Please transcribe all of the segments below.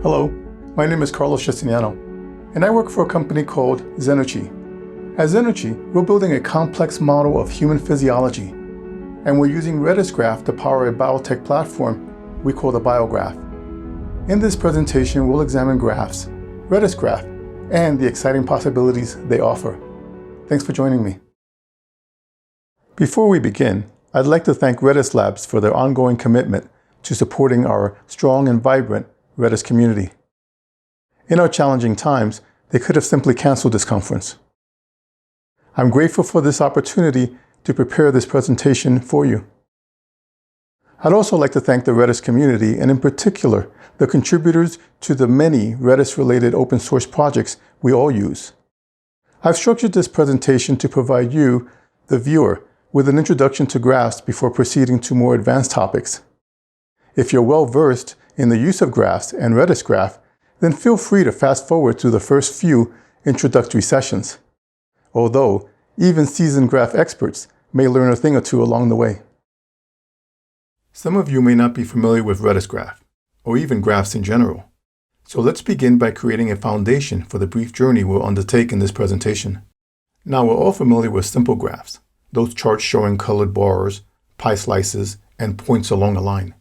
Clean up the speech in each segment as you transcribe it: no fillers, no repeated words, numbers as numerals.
Hello, my name is Justiniano, and I work for a company called Zenerchi. At Zenerchi, we're building a complex model of human physiology, and we're using RedisGraph to power a biotech platform we call the BioGraph. In this presentation, we'll examine graphs, RedisGraph, and the exciting possibilities they offer. Thanks for joining me. Before we begin, I'd like to thank Redis Labs for their ongoing commitment to supporting our strong and vibrant Redis community. In our challenging times, they could have simply canceled this conference. I'm grateful for this opportunity to prepare this presentation for you. I'd also like to thank the Redis community, and in particular, the contributors to the many Redis-related open source projects we all use. I've structured this presentation to provide you, the viewer, with an introduction to graphs before proceeding to more advanced topics. If you're well-versed in the use of graphs and RedisGraph, then feel free to fast forward through the first few introductory sessions. Although, even seasoned graph experts may learn a thing or two along the way. Some of you may not be familiar with RedisGraph, or even graphs in general. So let's begin by creating a foundation for the brief journey we'll undertake in this presentation. Now we're all familiar with simple graphs, those charts showing colored bars, pie slices, and points along a line.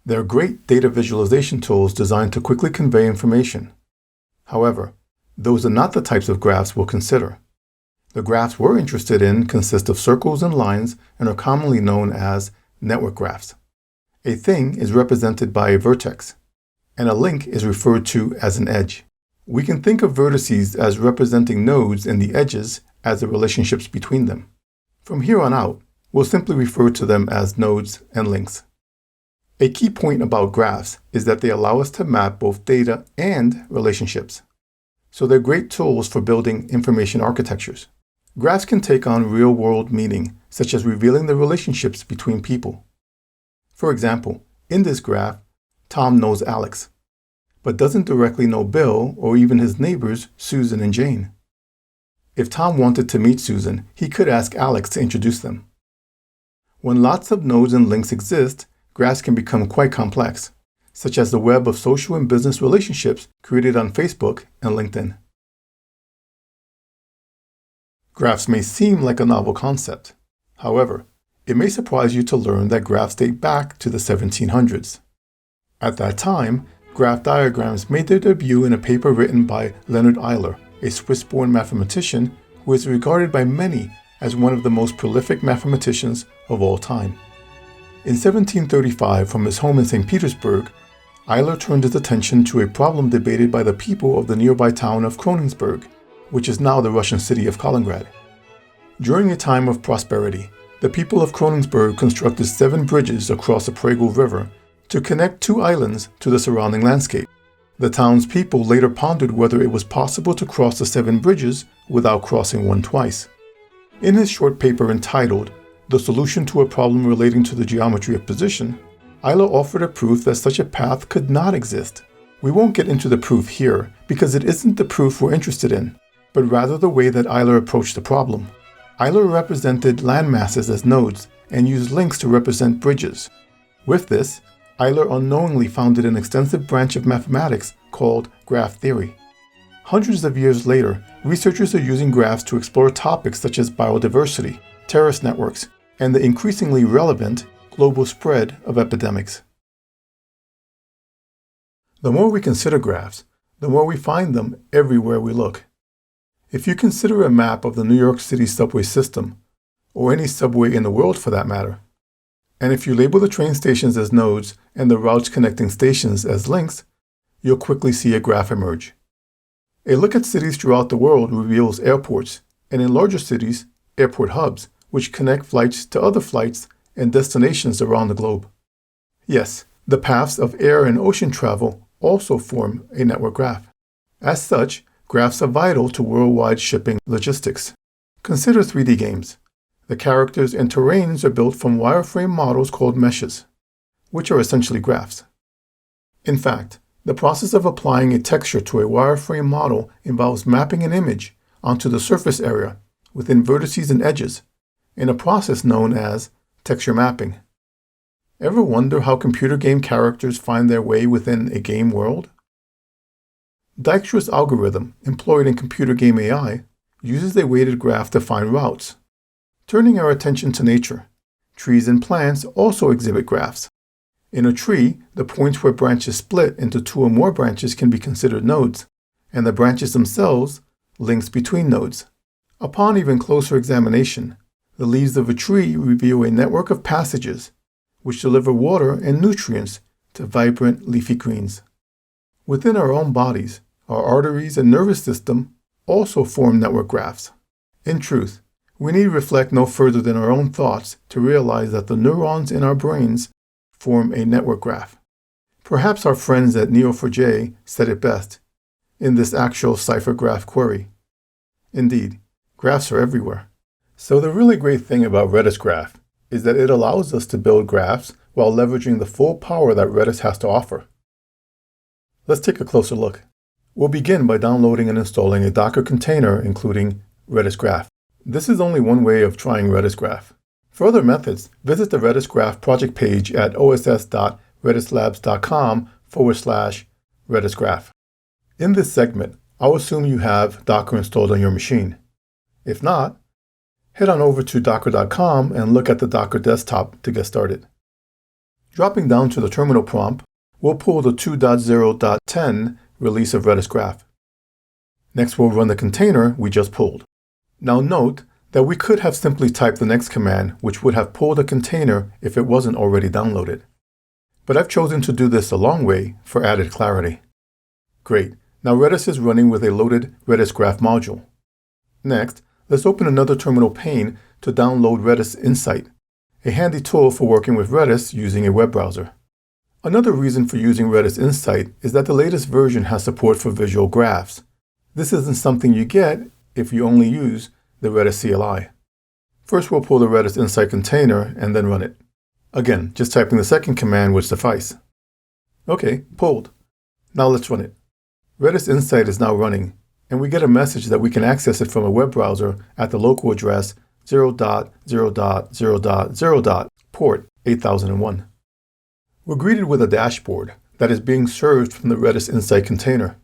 They're great data visualization tools designed to quickly convey information. However, those are not the types of graphs we'll consider. The graphs we're interested in consist of circles and lines and are commonly known as network graphs. A thing is represented by a vertex, and a link is referred to as an edge. We can think of vertices as representing nodes and the edges as the relationships between them. From here on out, we'll simply refer to them as nodes and links. A key point about graphs is that they allow us to map both data and relationships. So they're great tools for building information architectures. Graphs can take on real-world meaning, such as revealing the relationships between people. For example, in this graph, Tom knows Alex, but doesn't directly know Bill or even his neighbors, Susan and Jane. If Tom wanted to meet Susan, he could ask Alex to introduce them. When lots of nodes and links exist, graphs can become quite complex, such as the web of social and business relationships created on Facebook and LinkedIn. Graphs may seem like a novel concept. However, it may surprise you to learn that graphs date back to the 1700s. At that time, graph diagrams made their debut in a paper written by Leonhard Euler, a Swiss-born mathematician who is regarded by many as one of the most prolific mathematicians of all time. In 1735, from his home in St. Petersburg, Euler turned his attention to a problem debated by the people of the nearby town of Königsberg, which is now the Russian city of Kaliningrad. During a time of prosperity, the people of Königsberg constructed 7 bridges across the Prego River to connect 2 islands to the surrounding landscape. The townspeople later pondered whether it was possible to cross the 7 bridges without crossing one twice. In his short paper entitled The Solution to a Problem Relating to the Geometry of Position, Euler offered a proof that such a path could not exist. We won't get into the proof here because it isn't the proof we're interested in, but rather the way that Euler approached the problem. Euler represented land masses as nodes and used links to represent bridges. With this, Euler unknowingly founded an extensive branch of mathematics called graph theory. Hundreds of years later, researchers are using graphs to explore topics such as biodiversity, terrace networks, and the increasingly relevant global spread of epidemics. The more we consider graphs, the more we find them everywhere we look. If you consider a map of the New York City subway system, or any subway in the world for that matter, and if you label the train stations as nodes and the routes connecting stations as links, you'll quickly see a graph emerge. A look at cities throughout the world reveals airports, and in larger cities, airport hubs, which connect flights to other flights and destinations around the globe. Yes, the paths of air and ocean travel also form a network graph. As such, graphs are vital to worldwide shipping logistics. Consider 3D games. The characters and terrains are built from wireframe models called meshes, which are essentially graphs. In fact, the process of applying a texture to a wireframe model involves mapping an image onto the surface area within vertices and edges, in a process known as texture mapping. Ever wonder how computer game characters find their way within a game world? Dijkstra's algorithm, employed in computer game AI, uses a weighted graph to find routes. Turning our attention to nature, trees and plants also exhibit graphs. In a tree, the points where branches split into two or more branches can be considered nodes, and the branches themselves, links between nodes. Upon even closer examination, the leaves of a tree reveal a network of passages which deliver water and nutrients to vibrant leafy greens. Within our own bodies, our arteries and nervous system also form network graphs. In truth, we need reflect no further than our own thoughts to realize that the neurons in our brains form a network graph. Perhaps our friends at Neo4j said it best in this actual cipher graph query. Indeed, graphs are everywhere. So the really great thing about RedisGraph is that it allows us to build graphs while leveraging the full power that Redis has to offer. Let's take a closer look. We'll begin by downloading and installing a Docker container including RedisGraph. This is only one way of trying RedisGraph. For other methods, visit the RedisGraph project page at oss.redislabs.com/RedisGraph. In this segment, I'll assume you have Docker installed on your machine. If not, head on over to docker.com and look at the Docker desktop to get started. Dropping down to the terminal prompt, we'll pull the 2.0.10 release of RedisGraph. Next, we'll run the container we just pulled. Now note that we could have simply typed the next command, which would have pulled a container if it wasn't already downloaded. But I've chosen to do this the long way for added clarity. Great, now Redis is running with a loaded RedisGraph module. Next, let's open another terminal pane to download Redis Insight, a handy tool for working with Redis using a web browser. Another reason for using Redis Insight is that the latest version has support for visual graphs. This isn't something you get if you only use the Redis CLI. First, we'll pull the Redis Insight container and then run it. Again, just typing the second command would suffice. Okay, pulled. Now let's run it. Redis Insight is now running, and we get a message that we can access it from a web browser at the local address 0.0.0.0. port 8001. We're greeted with a dashboard that is being served from the Redis Insight container.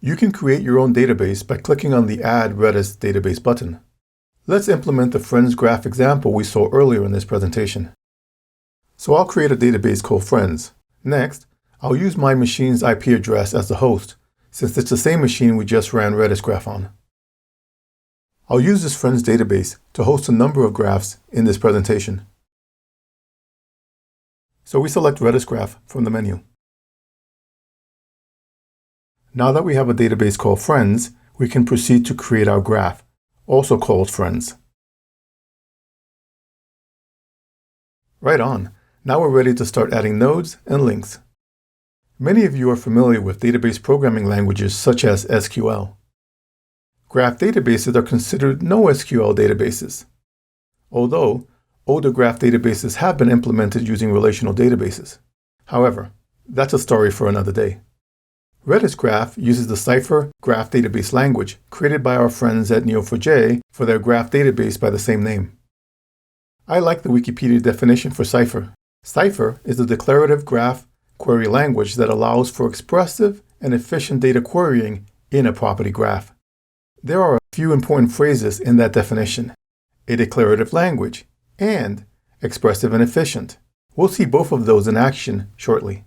You can create your own database by clicking on the Add Redis Database button. Let's implement the Friends graph example we saw earlier in this presentation. So I'll create a database called Friends. Next, I'll use my machine's IP address as the host, since it's the same machine we just ran RedisGraph on. I'll use this Friends database to host a number of graphs in this presentation. So we select RedisGraph from the menu. Now that we have a database called Friends, we can proceed to create our graph, also called Friends. Right on. Now we're ready to start adding nodes and links. Many of you are familiar with database programming languages such as SQL. Graph databases are considered NoSQL databases, although older graph databases have been implemented using relational databases. However, that's a story for another day. RedisGraph uses the Cipher graph database language created by our friends at Neo4j for their graph database by the same name. I like the Wikipedia definition for Cipher. Cipher is a declarative graph query language that allows for expressive and efficient data querying in a property graph. There are a few important phrases in that definition: a declarative language and expressive and efficient. We'll see both of those in action shortly.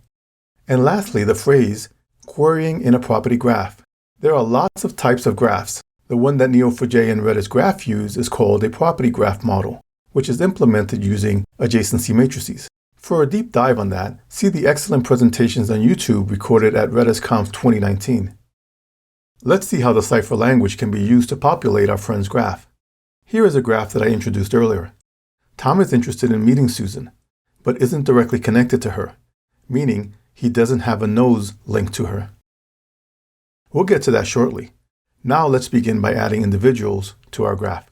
And lastly, the phrase querying in a property graph. There are lots of types of graphs. The one that Neo4j and RedisGraph use is called a property graph model, which is implemented using adjacency matrices. For a deep dive on that, see the excellent presentations on YouTube recorded at RedisConf 2019. Let's see how the Cipher language can be used to populate our friend's graph. Here is a graph that I introduced earlier. Tom is interested in meeting Susan, but isn't directly connected to her, meaning he doesn't have a nose linked to her. We'll get to that shortly. Now let's begin by adding individuals to our graph.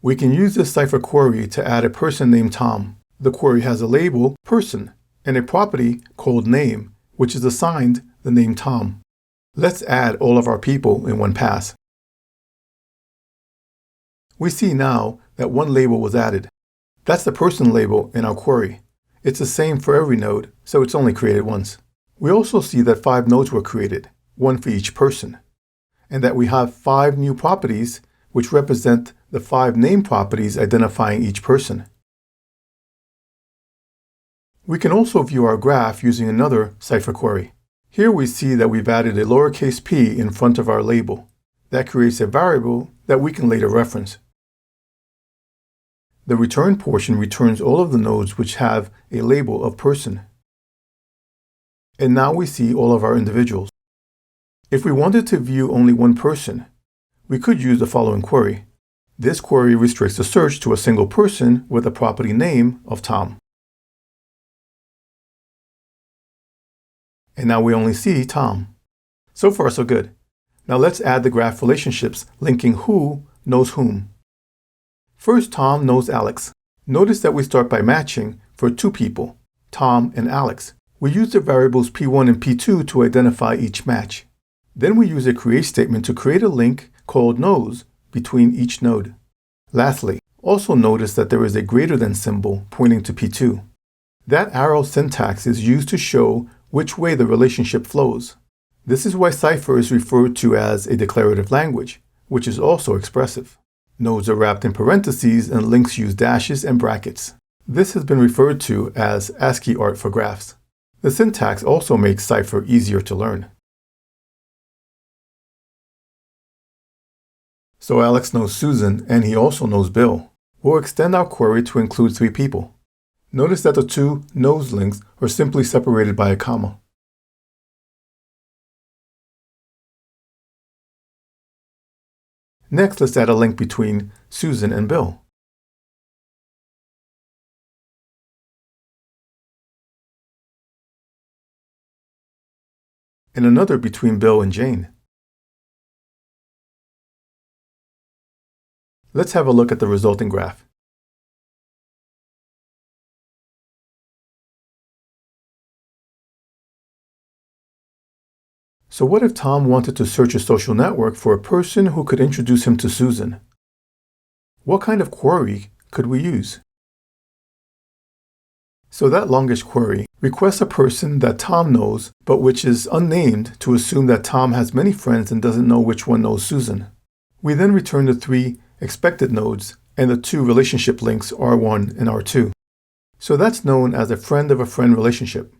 We can use this Cipher query to add a person named Tom. The query has a label, person, and a property called name, which is assigned the name Tom. Let's add all of our people in one pass. We see now that one label was added. That's the person label in our query. It's the same for every node, so it's only created once. We also see that 5 nodes were created, one for each person, and that we have 5 new properties which represent the 5 name properties identifying each person. We can also view our graph using another Cypher query. Here we see that we've added a lowercase p in front of our label. That creates a variable that we can later reference. The return portion returns all of the nodes which have a label of person. And now we see all of our individuals. If we wanted to view only one person, we could use the following query. This query restricts the search to a single person with a property name of Tom. And now we only see Tom. So far, so good. Now let's add the graph relationships linking who knows whom. First, Tom knows Alex. Notice that we start by matching for 2 people, Tom and Alex. We use the variables p1 and p2 to identify each match. Then we use a create statement to create a link called knows between each node. Lastly, also notice that there is a greater than symbol pointing to p2. That arrow syntax is used to show which way the relationship flows. This is why Cypher is referred to as a declarative language, which is also expressive. Nodes are wrapped in parentheses and links use dashes and brackets. This has been referred to as ASCII art for graphs. The syntax also makes Cypher easier to learn. So Alex knows Susan and he also knows Bill. We'll extend our query to include 3 people. Notice that the 2 knows links are simply separated by a comma. Next, let's add a link between Susan and Bill. And another between Bill and Jane. Let's have a look at the resulting graph. So what if Tom wanted to search a social network for a person who could introduce him to Susan? What kind of query could we use? So that longish query requests a person that Tom knows, but which is unnamed to assume that Tom has many friends and doesn't know which one knows Susan. We then return the 3 expected nodes and the 2 relationship links R1 and R2. So that's known as a friend of a friend relationship.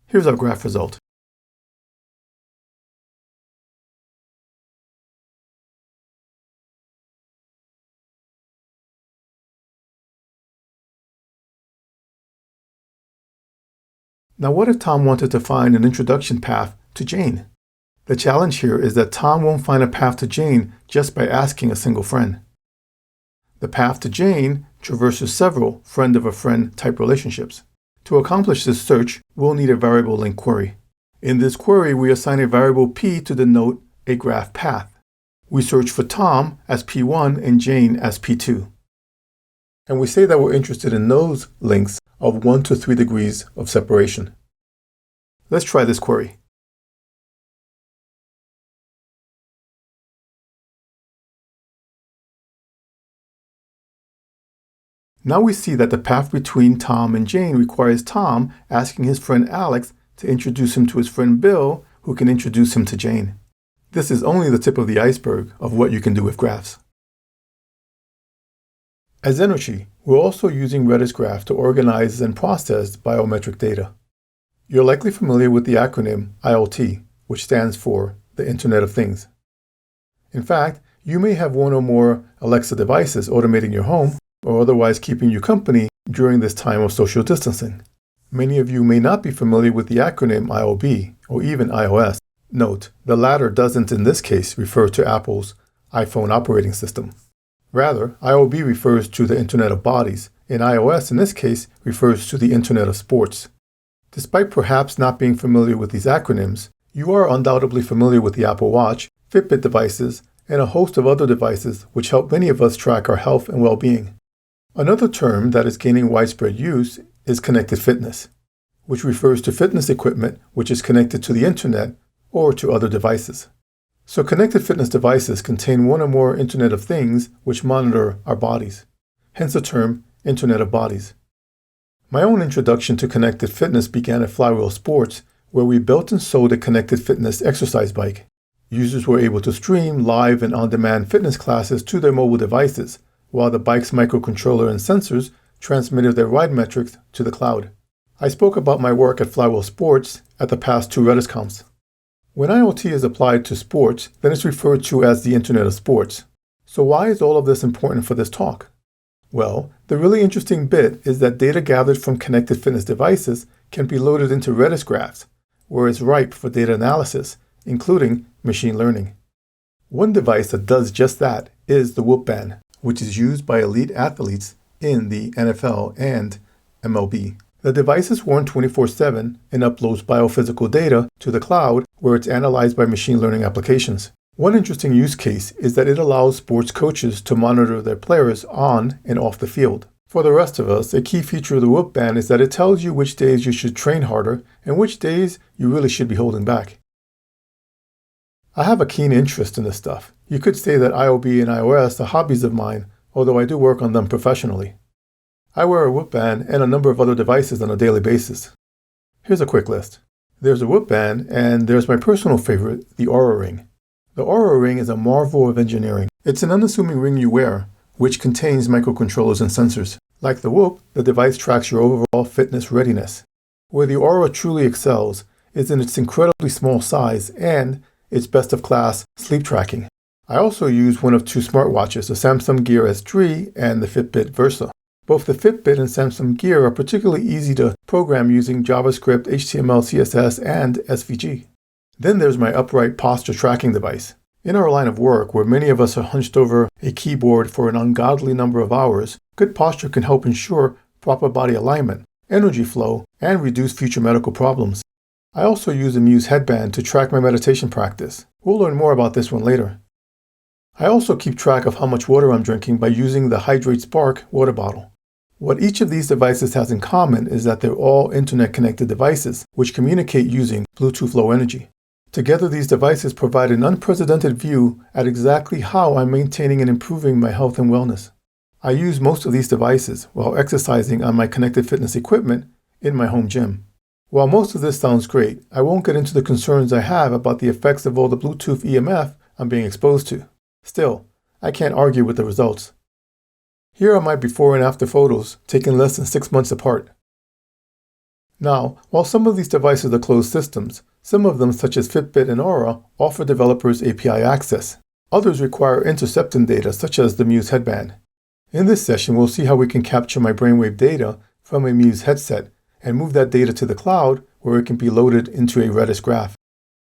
Here's our graph result. Now what if Tom wanted to find an introduction path to Jane? The challenge here is that Tom won't find a path to Jane just by asking a single friend. The path to Jane traverses several friend of a friend type relationships. To accomplish this search, we'll need a variable link query. In this query, we assign a variable p to denote a graph path. We search for Tom as p1 and Jane as p2. And we say that we're interested in those links of 1 to 3 degrees of separation. Let's try this query. Now we see that the path between Tom and Jane requires Tom asking his friend Alex to introduce him to his friend Bill, who can introduce him to Jane. This is only the tip of the iceberg of what you can do with graphs. At Zenerchi, we're also using RedisGraph to organize and process biometric data. You're likely familiar with the acronym IoT, which stands for the Internet of Things. In fact, you may have one or more Alexa devices automating your home or otherwise keeping you company during this time of social distancing. Many of you may not be familiar with the acronym IOB or even iOS. Note, the latter doesn't in this case refer to Apple's iPhone operating system. Rather, IOB refers to the Internet of Bodies, and iOS in this case refers to the Internet of Sports. Despite perhaps not being familiar with these acronyms, you are undoubtedly familiar with the Apple Watch, Fitbit devices, and a host of other devices which help many of us track our health and well-being. Another term that is gaining widespread use is connected fitness, which refers to fitness equipment which is connected to the Internet or to other devices. So connected fitness devices contain one or more Internet of Things which monitor our bodies, hence the term Internet of Bodies. My own introduction to connected fitness began at Flywheel Sports, where we built and sold a connected fitness exercise bike. Users were able to stream live and on-demand fitness classes to their mobile devices, while the bike's microcontroller and sensors transmitted their ride metrics to the cloud. I spoke about my work at Flywheel Sports at the past 2 RedisConfs. When IoT is applied to sports, then it's referred to as the Internet of Sports. So why is all of this important for this talk? Well, the really interesting bit is that data gathered from connected fitness devices can be loaded into RedisGraphs, where it's ripe for data analysis, including machine learning. One device that does just that is the Whoop Band, which is used by elite athletes in the NFL and MLB. The device is worn 24/7 and uploads biophysical data to the cloud where it's analyzed by machine learning applications. One interesting use case is that it allows sports coaches to monitor their players on and off the field. For the rest of us, a key feature of the Whoop Band is that it tells you which days you should train harder and which days you really should be holding back. I have a keen interest in this stuff. You could say that IOB and iOS are hobbies of mine, although I do work on them professionally. I wear a Whoop Band and a number of other devices on a daily basis. Here's a quick list. There's a Whoop Band, and there's my personal favorite, the Aura Ring. The Aura Ring is a marvel of engineering. It's an unassuming ring you wear, which contains microcontrollers and sensors. Like the Whoop, the device tracks your overall fitness readiness. Where the Aura truly excels is in its incredibly small size and its best-of-class sleep tracking. I also use one of 2 smartwatches, the Samsung Gear S3 and the Fitbit Versa. Both the Fitbit and Samsung Gear are particularly easy to program using JavaScript, HTML, CSS, and SVG. Then there's my upright posture tracking device. In our line of work, where many of us are hunched over a keyboard for an ungodly number of hours, good posture can help ensure proper body alignment, energy flow, and reduce future medical problems. I also use a Muse headband to track my meditation practice. We'll learn more about this one later. I also keep track of how much water I'm drinking by using the Hydrate Spark water bottle. What each of these devices has in common is that they're all internet-connected devices, which communicate using Bluetooth Low Energy. Together, these devices provide an unprecedented view at exactly how I'm maintaining and improving my health and wellness. I use most of these devices while exercising on my connected fitness equipment in my home gym. While most of this sounds great, I won't get into the concerns I have about the effects of all the Bluetooth EMF I'm being exposed to. Still, I can't argue with the results. Here are my before and after photos taken less than 6 months apart. Now, while some of these devices are closed systems, some of them, such as Fitbit and Aura, offer developers API access. Others require intercepting data, such as the Muse headband. In this session, we'll see how we can capture my Brainwave data from a Muse headset and move that data to the cloud where it can be loaded into a RedisGraph.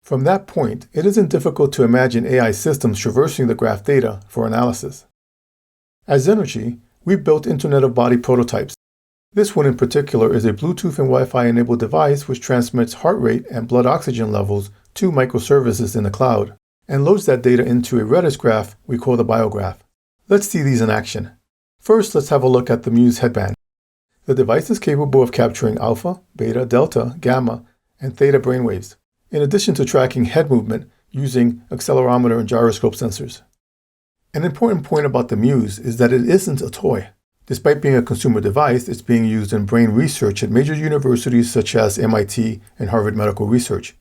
From that point, it isn't difficult to imagine AI systems traversing the graph data for analysis. At Zenerchi, we built Internet of Body prototypes. This one in particular is a Bluetooth and Wi-Fi enabled device which transmits heart rate and blood oxygen levels to microservices in the cloud and loads that data into a RedisGraph we call the biograph. Let's see these in action. First, let's have a look at the Muse headband. The device is capable of capturing alpha, beta, delta, gamma, and theta brainwaves, in addition to tracking head movement using accelerometer and gyroscope sensors. An important point about the Muse is that it isn't a toy. Despite being a consumer device, it's being used in brain research at major universities such as MIT and Harvard Medical Research,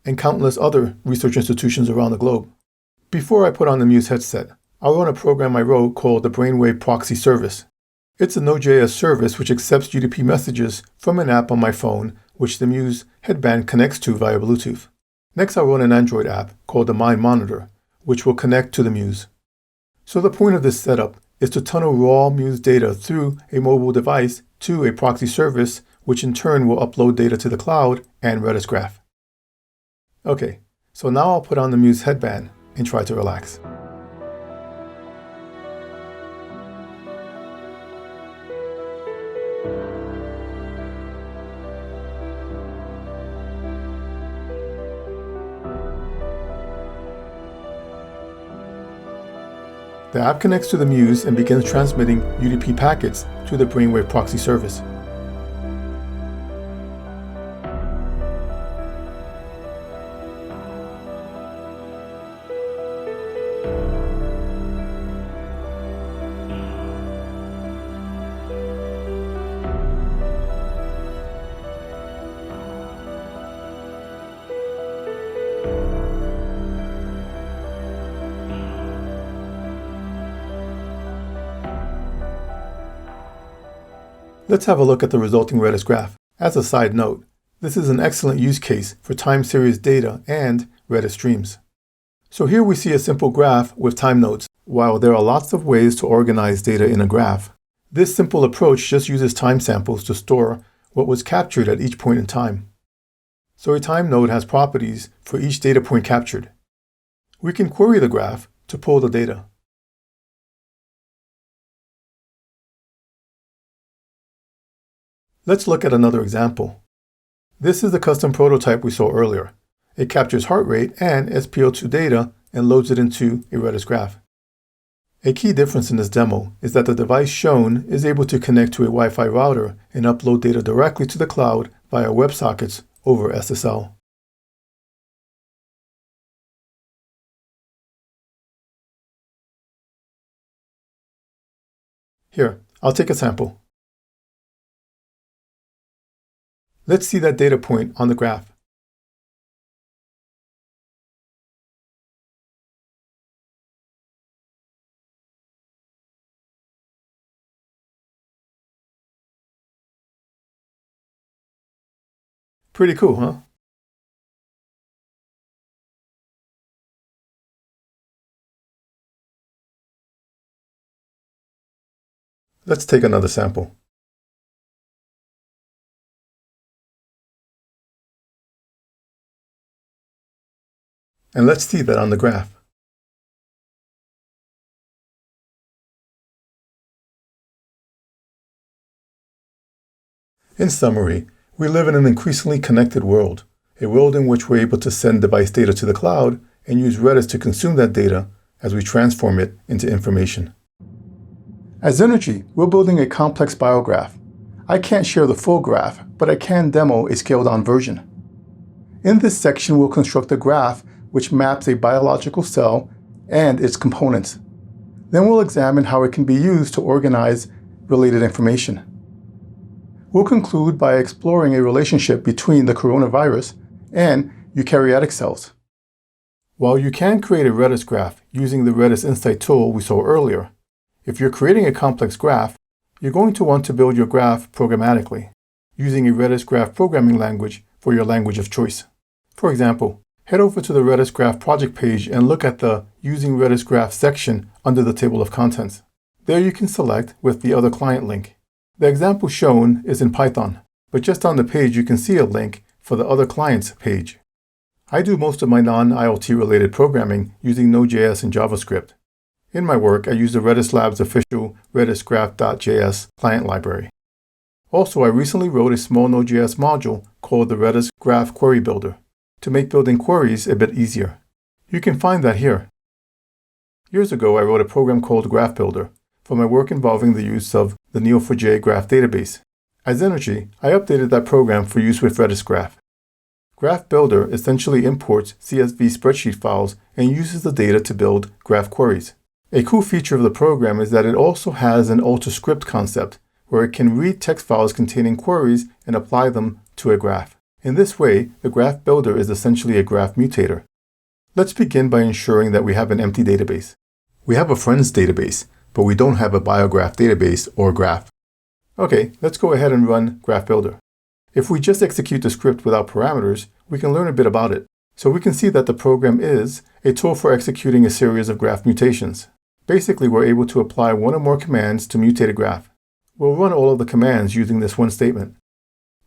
and countless other research institutions around the globe. Before I put on the Muse headset, I run a program I wrote called the Brainwave Proxy service. It's a Node.js service which accepts UDP messages from an app on my phone, which the Muse headband connects to via Bluetooth. Next, I'll run an Android app called the Mind Monitor, which will connect to the Muse. So the point of this setup is to tunnel raw Muse data through a mobile device to a proxy service, which in turn will upload data to the cloud and RedisGraph. Okay, so now I'll put on the Muse headband and try to relax. The app connects to the Muse and begins transmitting UDP packets to the Brainwave proxy service. Let's have a look at the resulting Redis graph. As a side note, this is an excellent use case for time series data and Redis streams. So here we see a simple graph with time nodes. While there are lots of ways to organize data in a graph, this simple approach just uses time samples to store what was captured at each point in time. So a time node has properties for each data point captured. We can query the graph to pull the data. Let's look at another example. This is the custom prototype we saw earlier. It captures heart rate and SpO2 data and loads it into a Redis graph. A key difference in this demo is that the device shown is able to connect to a Wi-Fi router and upload data directly to the cloud via WebSockets over SSL. Here, I'll take a sample. Let's see that data point on the graph. Pretty cool, huh? Let's take another sample. And let's see that on the graph. In summary, we live in an increasingly connected world, a world in which we're able to send device data to the cloud and use Redis to consume that data as we transform it into information. At Zenerchi, we're building a complex biograph. I can't share the full graph, but I can demo a scaled-down version. In this section, we'll construct a graph which maps a biological cell and its components. Then we'll examine how it can be used to organize related information. We'll conclude by exploring a relationship between the coronavirus and eukaryotic cells. While you can create a Redis graph using the Redis Insight tool we saw earlier, if you're creating a complex graph, you're going to want to build your graph programmatically, using a RedisGraph programming language for your language of choice. For example, head over to the RedisGraph project page and look at the Using RedisGraph section under the table of contents. There you can select with the Other Client link. The example shown is in Python, but just on the page you can see a link for the Other Clients page. I do most of my non-IoT related programming using Node.js and JavaScript. In my work, I use the Redis Labs official RedisGraph.js client library. Also, I recently wrote a small Node.js module called the RedisGraph Query Builder to make building queries a bit easier. You can find that here. Years ago, I wrote a program called Graph Builder for my work involving the use of the Neo4j graph database. At Zenerchi, I updated that program for use with RedisGraph. Graph Builder essentially imports CSV spreadsheet files and uses the data to build graph queries. A cool feature of the program is that it also has an AutoScript concept, where it can read text files containing queries and apply them to a graph. In this way, the Graph Builder is essentially a graph mutator. Let's begin by ensuring that we have an empty database. We have a friends database, but we don't have a biograph database or graph. Okay, let's go ahead and run Graph Builder. If we just execute the script without parameters, we can learn a bit about it. So we can see that the program is a tool for executing a series of graph mutations. Basically, we're able to apply one or more commands to mutate a graph. We'll run all of the commands using this one statement.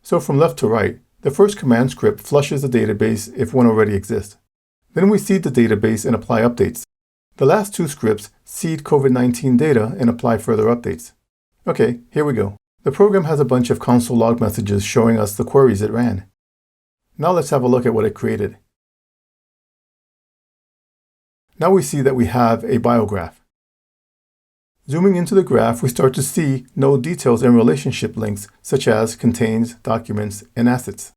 So from left to right, the first command script flushes the database if one already exists. Then we seed the database and apply updates. The last two scripts seed COVID-19 data and apply further updates. Okay, here we go. The program has a bunch of console log messages showing us the queries it ran. Now let's have a look at what it created. Now we see that we have a biograph. Zooming into the graph, we start to see node details and relationship links such as contains, documents, and assets.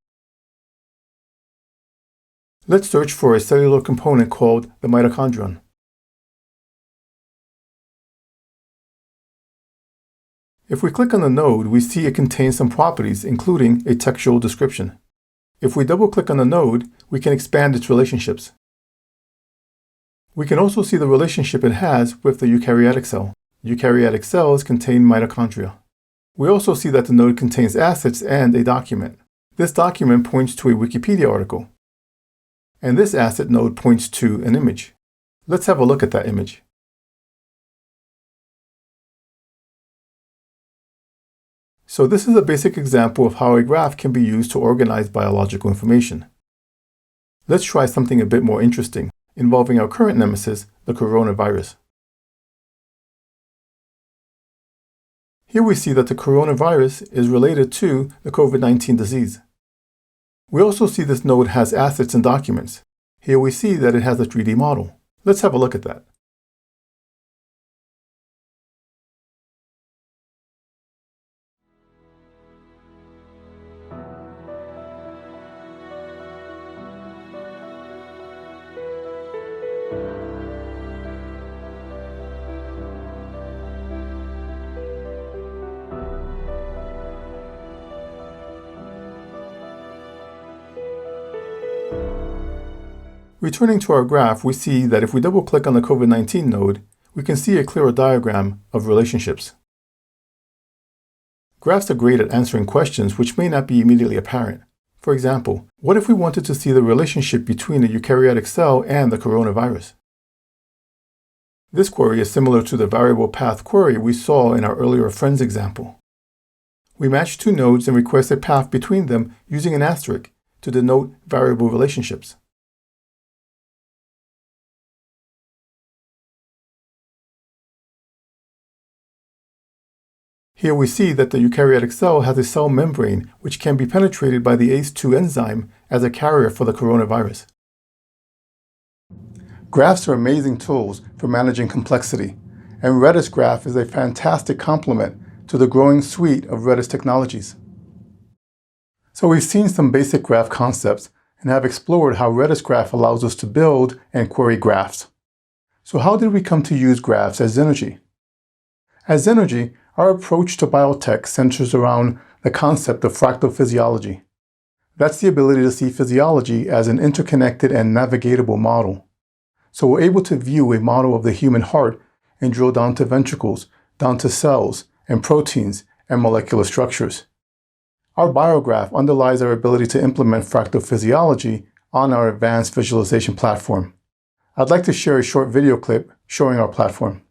Let's search for a cellular component called the mitochondrion. If we click on the node, we see it contains some properties, including a textual description. If we double-click on the node, we can expand its relationships. We can also see the relationship it has with the eukaryotic cell. Eukaryotic cells contain mitochondria. We also see that the node contains assets and a document. This document points to a Wikipedia article. And this asset node points to an image. Let's have a look at that image. So this is a basic example of how a graph can be used to organize biological information. Let's try something a bit more interesting, involving our current nemesis, the coronavirus. Here we see that the coronavirus is related to the COVID-19 disease. We also see this node has assets and documents. Here we see that it has a 3D model. Let's have a look at that. Returning to our graph, we see that if we double-click on the COVID-19 node, we can see a clearer diagram of relationships. Graphs are great at answering questions which may not be immediately apparent. For example, what if we wanted to see the relationship between a eukaryotic cell and the coronavirus? This query is similar to the variable path query we saw in our earlier friends example. We match two nodes and request a path between them using an asterisk to denote variable relationships. Here we see that the eukaryotic cell has a cell membrane which can be penetrated by the ACE2 enzyme as a carrier for the coronavirus. Graphs are amazing tools for managing complexity, and RedisGraph is a fantastic complement to the growing suite of Redis technologies. So we've seen some basic graph concepts and have explored how RedisGraph allows us to build and query graphs. So how did we come to use graphs as Zenerchi? As Zenerchi, our approach to biotech centers around the concept of fractal physiology. That's the ability to see physiology as an interconnected and navigatable model. So we're able to view a model of the human heart and drill down to ventricles, down to cells and proteins and molecular structures. Our biograph underlies our ability to implement fractal physiology on our advanced visualization platform. I'd like to share a short video clip showing our platform.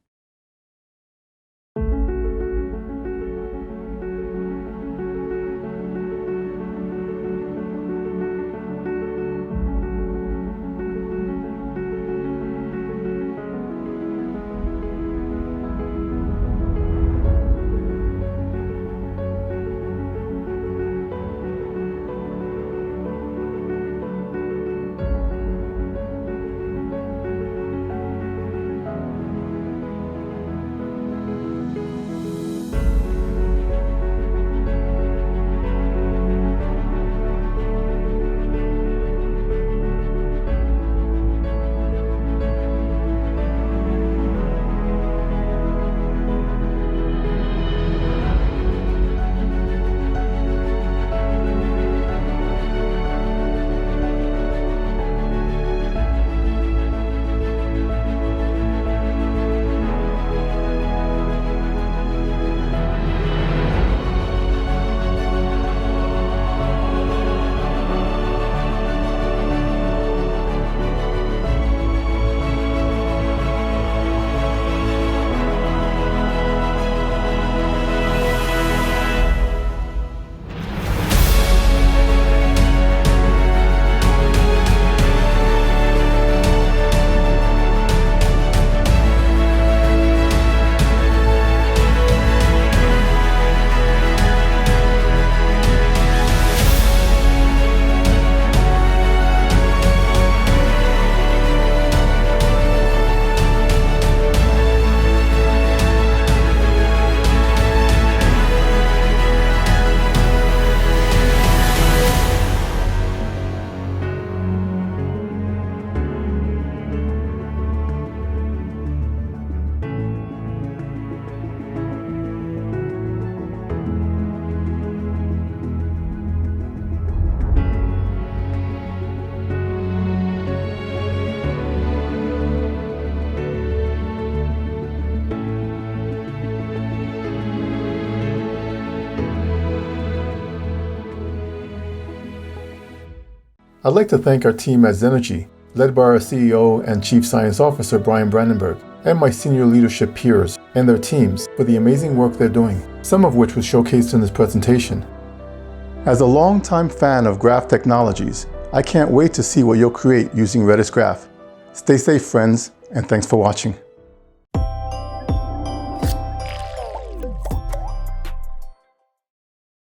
I'd like to thank our team at Zenerchi, led by our CEO and Chief Science Officer Brian Brandenburg, and my senior leadership peers and their teams for the amazing work they're doing, some of which was showcased in this presentation. As a longtime fan of graph technologies, I can't wait to see what you'll create using RedisGraph. Stay safe, friends, and thanks for watching.